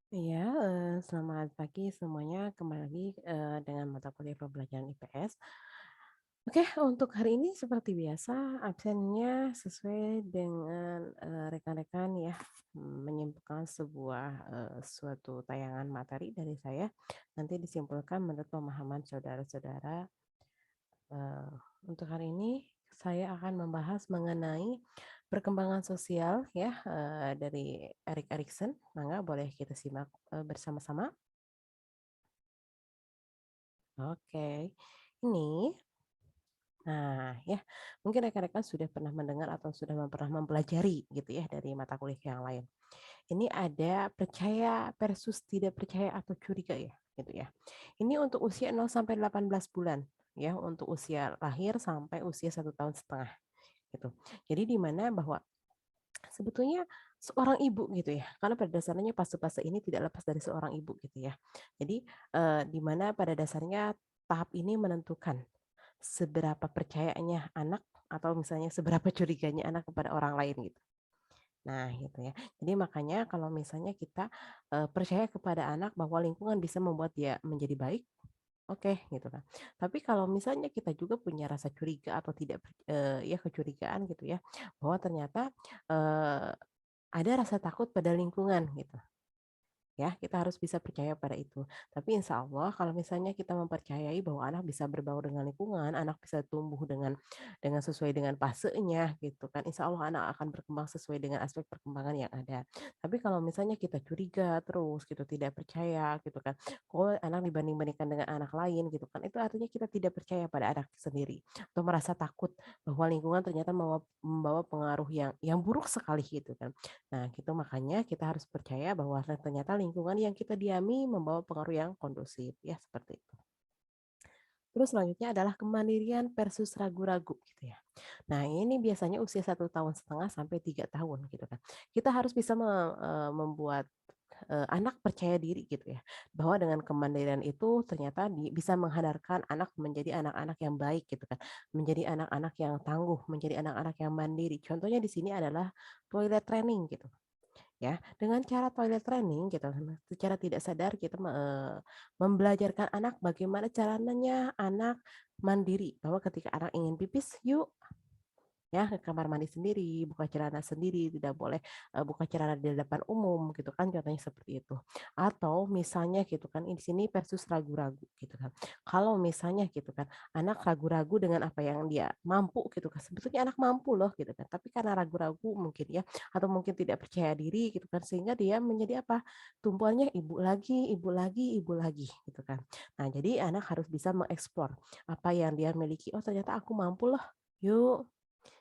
Iya, selamat pagi semuanya. Kembali lagi, dengan mata kuliah pembelajaran IPS. Oke, untuk hari ini seperti biasa absennya sesuai dengan, rekan-rekan ya, menyimpulkan sebuah, suatu tayangan materi dari saya, nanti disimpulkan menurut pemahaman saudara-saudara. Eee, untuk hari ini saya akan membahas mengenai perkembangan sosial ya, dari Erik Erikson. Mangga boleh kita simak, bersama-sama. Oke, ini nah ya, mungkin rekan-rekan sudah pernah mendengar atau sudah pernah mempelajari gitu ya dari mata kuliah yang lain. Ini ada percaya versus tidak percaya atau curiga ya, gitu ya. Ini untuk usia 0 sampai 18 bulan ya, untuk usia lahir sampai usia 1,5 tahun gitu. Jadi di mana bahwa sebetulnya seorang ibu gitu ya, karena pada dasarnya fase-fase ini tidak lepas dari seorang ibu gitu ya. Jadi, di mana pada dasarnya tahap ini menentukan seberapa percayanya anak atau misalnya seberapa curiganya anak kepada orang lain gitu. Nah gitu ya. Jadi makanya kalau misalnya kita, percaya kepada anak bahwa lingkungan bisa membuat dia menjadi baik, oke gitu kan. Tapi kalau misalnya kita juga punya rasa curiga atau tidak ya kecurigaan gitu ya, bahwa ternyata, eee, ada rasa takut pada lingkungan gitu. Ya, kita harus bisa percaya pada itu. Tapi insya Allah kalau misalnya kita mempercayai bahwa anak bisa berbaur dengan lingkungan, anak bisa tumbuh dengan sesuai dengan fasenya gitu kan. Insya Allah anak akan berkembang sesuai dengan aspek perkembangan yang ada. Tapi kalau misalnya kita curiga terus gitu, tidak percaya gitu kan. Kok anak dibanding-bandingkan dengan anak lain gitu kan. Itu artinya kita tidak percaya pada anak sendiri atau merasa takut bahwa lingkungan ternyata membawa pengaruh yang buruk sekali gitu kan. Nah, gitu makanya kita harus percaya bahwa ternyata lingkungan yang kita diami membawa pengaruh yang kondusif, ya seperti itu. Terus selanjutnya adalah kemandirian versus ragu-ragu gitu ya. Nah, ini biasanya usia 1,5 tahun sampai 3 tahun gitu kan. Kita harus bisa membuat anak percaya diri gitu ya, bahwa dengan kemandirian itu ternyata bisa menghandarkan anak menjadi anak-anak yang baik gitu kan, menjadi anak-anak yang tangguh, menjadi anak-anak yang mandiri. Contohnya di sini adalah toilet training gitu. Ya, dengan cara toilet training gitu kan, secara tidak sadar kita membelajarkan anak bagaimana caranya anak mandiri, bahwa ketika anak ingin pipis, "Yuk ya ke kamar mandi sendiri, buka celana sendiri, tidak boleh, buka celana di depan umum gitu kan, contohnya seperti itu. Atau misalnya gitu kan, di sini versus ragu-ragu gitu kan. Kalau misalnya gitu kan, anak ragu-ragu dengan apa yang dia mampu gitu kan, sebetulnya anak mampu loh gitu kan, tapi karena ragu-ragu mungkin ya, atau mungkin tidak percaya diri gitu kan, sehingga dia menjadi apa, tumpuannya ibu lagi, ibu lagi, ibu lagi gitu kan. Nah jadi anak harus bisa mengeksplor apa yang dia miliki, "Oh ternyata aku mampu loh, yuk."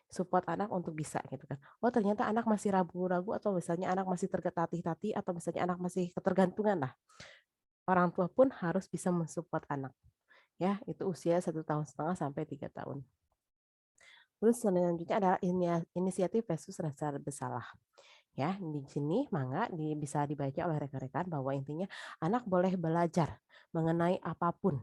Support anak untuk bisa gitu kan. Oh ternyata anak masih ragu-ragu atau misalnya anak masih tertatih-tatih atau misalnya anak masih ketergantungan lah. Orang tua pun harus bisa mensupport anak. Ya, itu usia 1,5 tahun sampai 3 tahun. Terus selanjutnya adalah inisiatif versus rasa bersalah. Ya, di sini mangga bisa dibaca oleh rekan-rekan bahwa intinya anak boleh belajar mengenai apapun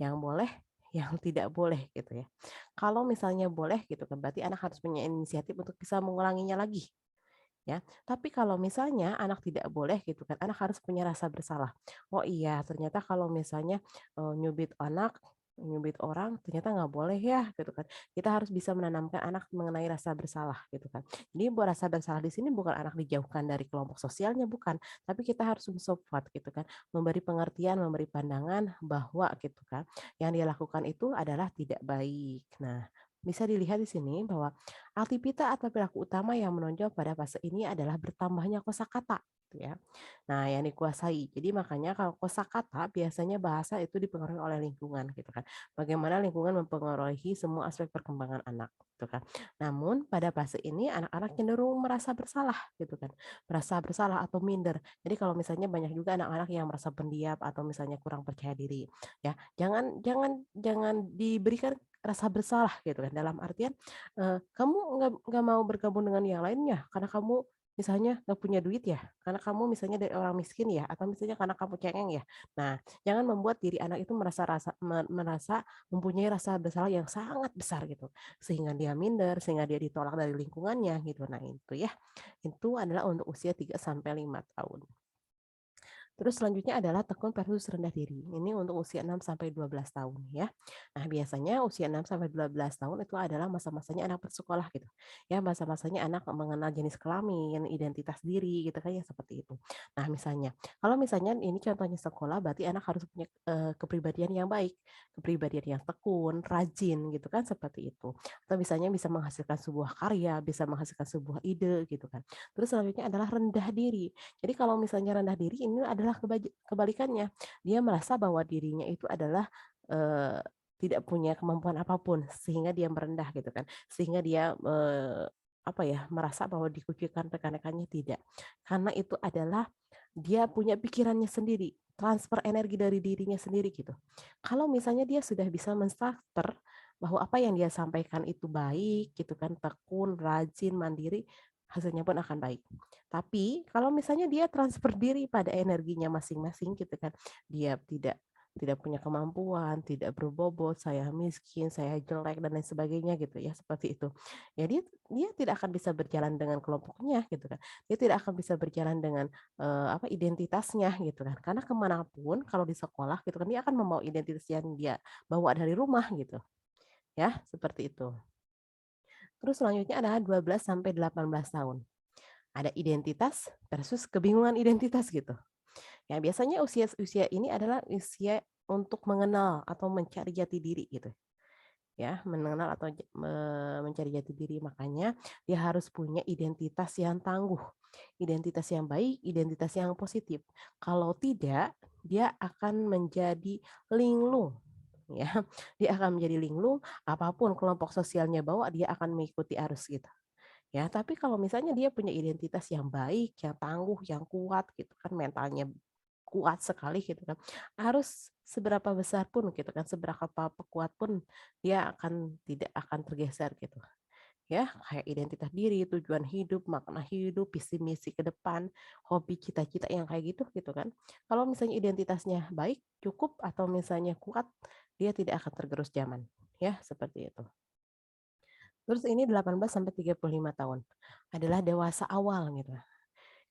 yang boleh, yang tidak boleh gitu ya. Kalau misalnya boleh gitu kan berarti anak harus punya inisiatif untuk bisa mengulanginya lagi ya. Tapi kalau misalnya anak tidak boleh gitu kan, anak harus punya rasa bersalah. Oh iya, ternyata kalau misalnya, nyubit anak, nyubit orang ternyata nggak boleh ya gitu kan. Kita harus bisa menanamkan anak mengenai rasa bersalah gitu kan. Jadi buat rasa bersalah di sini bukan anak dijauhkan dari kelompok sosialnya bukan, tapi kita harus mensupport gitu kan, memberi pengertian, memberi pandangan bahwa gitu kan, yang dia lakukan itu adalah tidak baik. Nah, bisa dilihat di sini bahwa aktivitas atau perilaku utama yang menonjol pada fase ini adalah bertambahnya kosakata, gitu ya. Nah, yang dikuasai. Jadi makanya kalau kosakata biasanya bahasa itu dipengaruhi oleh lingkungan, gitu kan. Bagaimana lingkungan mempengaruhi semua aspek perkembangan anak, gitu kan. Namun pada fase ini anak-anak cenderung merasa bersalah, gitu kan. Merasa bersalah atau minder. Jadi kalau misalnya banyak juga anak-anak yang merasa pendiam atau misalnya kurang percaya diri, ya jangan jangan jangan diberikan rasa bersalah gitu kan dalam artian kamu nggak mau bergabung dengan yang lainnya karena kamu misalnya nggak punya duit ya, karena kamu misalnya dari orang miskin ya, atau misalnya karena kamu cengeng ya. Nah, jangan membuat diri anak itu merasa mempunyai rasa bersalah yang sangat besar gitu, sehingga dia minder, sehingga dia ditolak dari lingkungannya gitu. Nah itu ya, itu adalah untuk usia 3 sampai 5 tahun. Terus selanjutnya adalah tekun versus rendah diri. Ini untuk usia 6 sampai 12 tahun ya. Nah, biasanya usia 6 sampai 12 tahun itu adalah masa-masanya anak bersekolah gitu. Ya, masa-masanya anak mengenal jenis kelamin, identitas diri gitu kan ya seperti itu. Nah, misalnya kalau misalnya ini contohnya sekolah berarti anak harus punya kepribadian yang baik, kepribadian yang tekun, rajin gitu kan seperti itu. Atau misalnya bisa menghasilkan sebuah karya, bisa menghasilkan sebuah ide gitu kan. Terus selanjutnya adalah rendah diri. Jadi kalau misalnya rendah diri ini adalah kebalikannya. Dia merasa bahwa dirinya itu adalah eh, tidak punya kemampuan apapun sehingga dia merendah gitu kan. Sehingga dia apa ya, merasa bahwa dikucilkan rekan-rekannya tidak. Karena itu adalah dia punya pikirannya sendiri, transfer energi dari dirinya sendiri gitu. Kalau misalnya dia sudah bisa menstarter bahwa apa yang dia sampaikan itu baik gitu kan, tekun, rajin, mandiri, hasilnya pun akan baik. Tapi kalau misalnya dia transfer diri pada energinya masing-masing gitu kan, dia tidak punya kemampuan, tidak berbobot, saya miskin, saya jelek dan lain sebagainya gitu ya, seperti itu. Ya dia tidak akan bisa berjalan dengan kelompoknya gitu kan. Dia tidak akan bisa berjalan dengan apa identitasnya gitu kan. Karena kemanapun kalau di sekolah gitu kan dia akan membawa identitas yang dia bawa dari rumah gitu. Ya, seperti itu. Terus selanjutnya adalah 12 sampai 18 tahun. Ada identitas versus kebingungan identitas gitu. Ya, biasanya usia-usia ini adalah usia untuk mengenal atau mencari jati diri gitu. Ya, mengenal atau mencari jati diri, makanya dia harus punya identitas yang tangguh, identitas yang baik, identitas yang positif. Kalau tidak, dia akan menjadi linglung ya. Dia akan menjadi linglung, apapun kelompok sosialnya bawa dia akan mengikuti arus gitu. Ya, tapi kalau misalnya dia punya identitas yang baik, yang tangguh, yang kuat gitu kan, mentalnya kuat sekali gitu kan. Harus seberapa besar pun gitu kan, seberapa kuat pun dia tidak akan tergeser gitu. Ya, kayak identitas diri, tujuan hidup, makna hidup, visi misi ke depan, hobi, cita-cita yang kayak gitu gitu kan. Kalau misalnya identitasnya baik, cukup atau misalnya kuat, dia tidak akan tergerus zaman. Ya, seperti itu. Terus ini 18 sampai 35 tahun adalah dewasa awal gitu.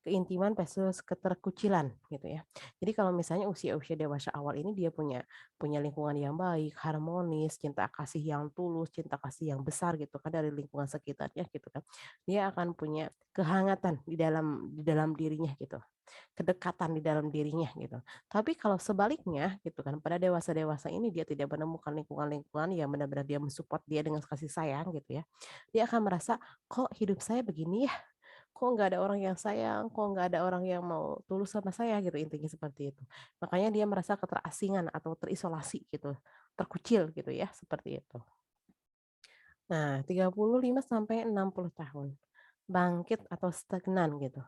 Keintiman versus keterkucilan gitu ya. Jadi kalau misalnya usia-usia dewasa awal ini dia punya punya lingkungan yang baik, harmonis, cinta kasih yang tulus, cinta kasih yang besar gitu kan dari lingkungan sekitarnya gitu kan. Dia akan punya kehangatan di dalam dirinya gitu. Kedekatan di dalam dirinya gitu. Tapi kalau sebaliknya gitu kan pada dewasa-dewasa ini dia tidak menemukan lingkungan-lingkungan yang benar-benar dia mensupport dia dengan kasih sayang gitu ya. Dia akan merasa kok hidup saya begini ya, kok nggak ada orang yang sayang, kok nggak ada orang yang mau tulus sama saya gitu, intinya seperti itu. Makanya dia merasa keterasingan atau terisolasi gitu, terkucil gitu ya, seperti itu. Nah, 35 sampai 60 tahun, bangkit atau stagnan gitu.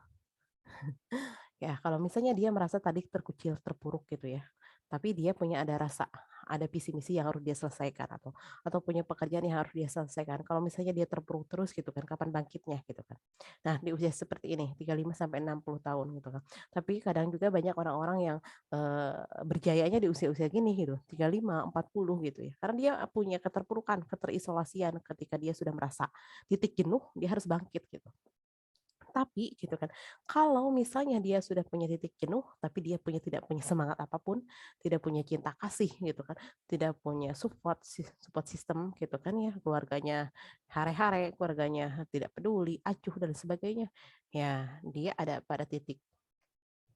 Ya, kalau misalnya dia merasa tadi terkucil, terpuruk gitu ya, tapi dia punya ada rasa, ada visi misi yang harus dia selesaikan atau punya pekerjaan yang harus dia selesaikan. Kalau misalnya dia terpuruk terus gitu kan, kapan bangkitnya gitu kan. Nah, di usia seperti ini, 35 sampai 60 tahun gitu kan. Tapi kadang juga banyak orang-orang yang berjayanya di usia-usia gini gitu, 35, 40 gitu ya. Karena dia punya keterpurukan, keterisolasian ketika dia sudah merasa titik jenuh, dia harus bangkit gitu. Tapi gitu kan, kalau misalnya dia sudah punya titik jenuh, tapi dia tidak punya semangat apapun, tidak punya cinta kasih gitu kan, tidak punya support system gitu kan ya, keluarganya hare-hare, keluarganya tidak peduli, acuh dan sebagainya. Ya, dia ada pada titik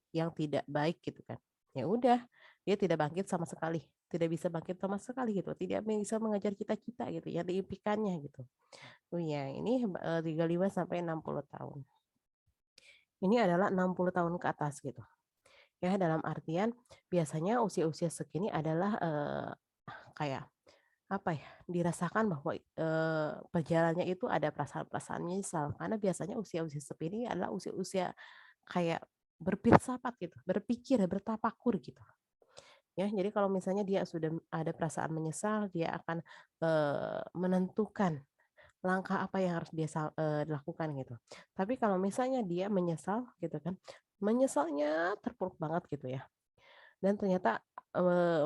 yang tidak baik gitu kan. Ya udah, dia tidak bangkit sama sekali, tidak bisa bangkit sama sekali gitu, tidak bisa mengejar cita-cita gitu yang diimpikannya gitu. Oh ya, ini 35 sampai 60 tahun. Ini adalah 60 tahun ke atas gitu. Ya, dalam artian biasanya usia-usia segini adalah kayak apa ya, dirasakan bahwa perjalanannya itu ada perasaan-perasaan menyesal karena biasanya usia-usia seperti ini adalah usia-usia kayak berfilsafat gitu, berpikir, bertafakur gitu. Ya, jadi kalau misalnya dia sudah ada perasaan menyesal, dia akan menentukan langkah apa yang harus dia lakukan gitu. Tapi kalau misalnya dia menyesal gitu kan, menyesalnya terpuruk banget gitu ya, dan ternyata,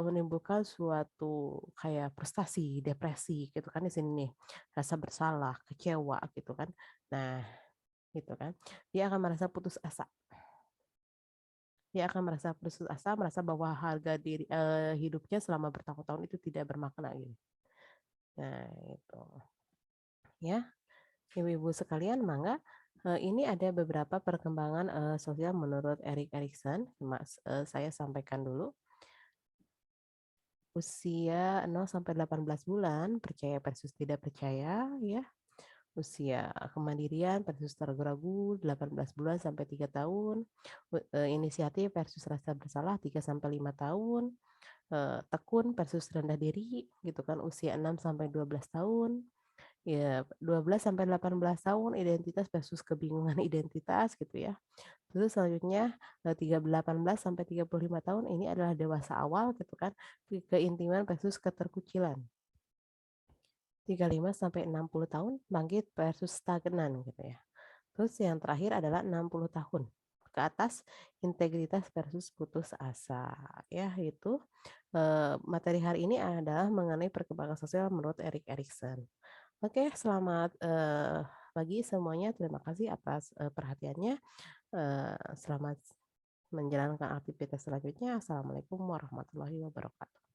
menimbulkan suatu kayak frustasi, depresi gitu kan di sini nih, rasa bersalah, kecewa gitu kan. Nah, gitu kan, dia akan merasa putus asa. Dia akan merasa putus asa, merasa bahwa harga diri hidupnya selama bertahun-tahun itu tidak bermakna gitu. Nah, itu. Ya, ibu-ibu sekalian, mangga ini ada beberapa perkembangan sosial menurut Erik Erikson. Saya sampaikan dulu. Usia 0 sampai 18 bulan, percaya versus tidak percaya, ya. Usia kemandirian versus ragu-ragu 18 bulan sampai 3 tahun. Inisiatif versus rasa bersalah 3 sampai 5 tahun. Tekun versus rendah diri gitu kan, usia 6 sampai 12 tahun. Ya, 12 sampai 18 tahun identitas versus kebingungan identitas gitu ya. Terus selanjutnya 18 sampai 35 tahun ini adalah dewasa awal gitu kan, keintiman versus keterkucilan. 35 sampai 60 tahun bangkit versus stagnan gitu ya. Terus yang terakhir adalah 60 tahun ke atas, integritas versus putus asa. Ya, itu materi hari ini adalah mengenai perkembangan sosial menurut Erik Erikson. Oke, selamat pagi semuanya. Terima kasih atas perhatiannya. Selamat menjalankan aktivitas selanjutnya. Assalamualaikum warahmatullahi wabarakatuh.